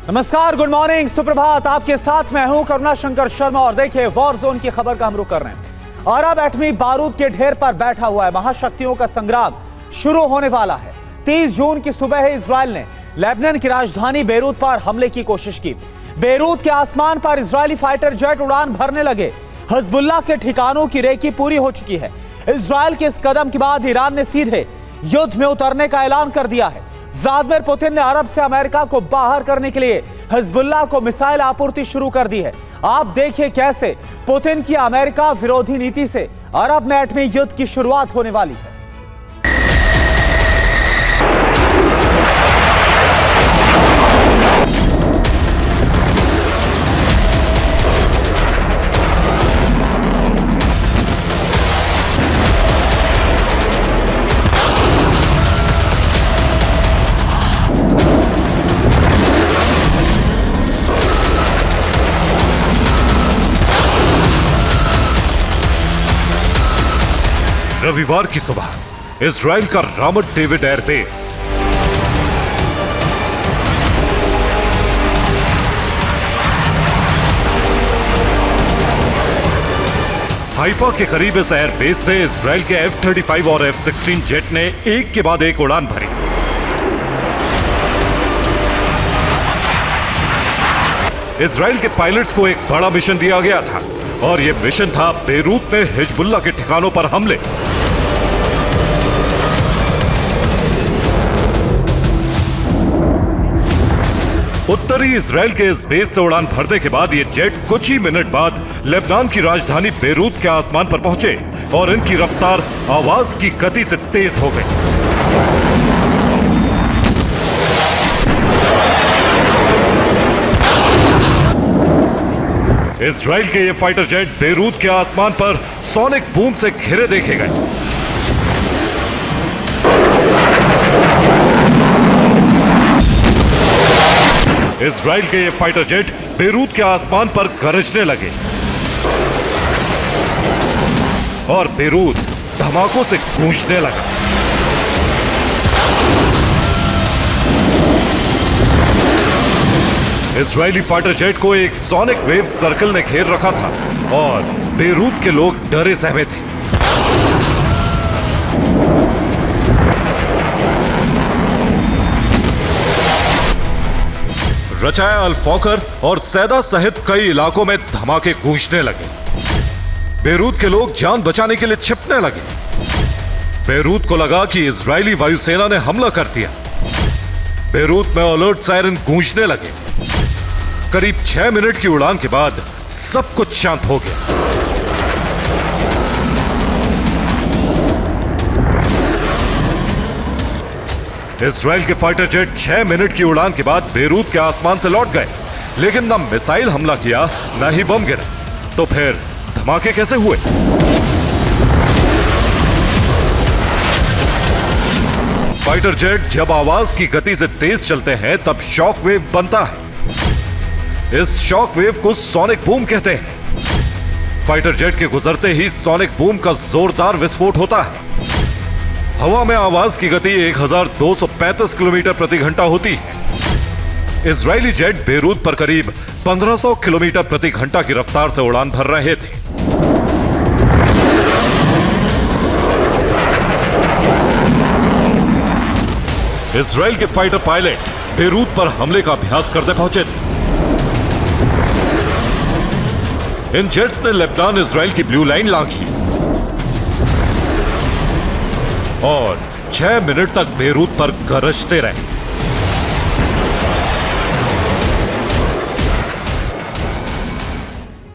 नमस्कार, good morning, सुप्रभात। आपके साथ मैं हूं करुणा शंकर शर्मा और देखिए वॉर जोन की खबर का हम रुख कर रहे हैं। अरब एटमी बारूद के ढेर पर बैठा हुआ है। महाशक्तियों का संग्राम शुरू होने वाला है। 30 जून की सुबह इजराइल ने लेबनान की राजधानी बेरूत पर हमले की कोशिश की। बेरूत के आसमान पर इजरायली फाइटर जेट उड़ान भरने लगे। हिजबुल्लाह के ठिकानों की रेकी पूरी हो चुकी है। इजराइल के इस कदम के बाद ईरान ने सीधे युद्ध में उतरने का ऐलान कर दिया है। व्लादिमीर पुतिन ने अरब से अमेरिका को बाहर करने के लिए हिजबुल्लाह को मिसाइल आपूर्ति शुरू कर दी है। आप देखिए कैसे पुतिन की अमेरिका विरोधी नीति से अरब में एटमी युद्ध की शुरुआत होने वाली है। रविवार की सुबह इजराइल का रामत डेविड एयरबेस हाइफा के करीब इस एयरबेस से इजराइल के F-35 और F-16 जेट ने एक के बाद एक उड़ान भरी। इजराइल के पायलट्स को एक बड़ा मिशन दिया गया था और यह मिशन था बेरूत में हिजबुल्लाह के ठिकानों पर हमले। उत्तरी इजराइल के इस बेस से उड़ान भरने के बाद ये जेट कुछ ही मिनट बाद लेबनान की राजधानी बेरूत के आसमान पर पहुंचे और इनकी रफ्तार आवाज की गति से तेज हो गई। इजराइल के ये फाइटर जेट बेरूत के आसमान पर सोनिक बूम से घिरे देखे गए। इजराइल के ये फाइटर जेट बेरूत के आसमान पर गरजने लगे और बेरूत धमाकों से गूंजने लगा। इजरायली फाइटर जेट को एक सोनिक वेव सर्कल ने घेर रखा था और बेरूत के लोग डरे सहमे थे। रचाया अल-फौकर और सैदा सहित कई इलाकों में धमाके गूंजने लगे। बेरूत के लोग जान बचाने के लिए छिपने लगे। बेरूत को लगा कि इजरायली वायुसेना ने हमला कर दिया। बेरूत में अलर्ट सायरन गूंजने लगे। करीब 6 मिनट की उड़ान के बाद सब कुछ शांत हो गया। इजराइल के फाइटर जेट 6 मिनट की उड़ान के बाद बेरूत के आसमान से लौट गए, लेकिन न मिसाइल हमला किया न ही बम गिरा। तो फिर धमाके कैसे हुए? फाइटर जेट जब आवाज की गति से तेज चलते हैं तब शॉक वेव बनता है। इस शॉक वेव को सोनिक बूम कहते हैं। फाइटर जेट के गुजरते ही सोनिक बूम का जोरदार विस्फोट होता है। हवा में आवाज की गति 1235 किलोमीटर प्रति घंटा होती है। इजरायली जेट बेरूत पर करीब 1500 किलोमीटर प्रति घंटा की रफ्तार से उड़ान भर रहे थे। इजराइल के फाइटर पायलट बेरूत पर हमले का अभ्यास करने पहुंचे थे। इन जेट्स ने लेबनान इजराइल की ब्लू लाइन लांघी और 6 मिनट तक बेरूत पर गरजते रहे।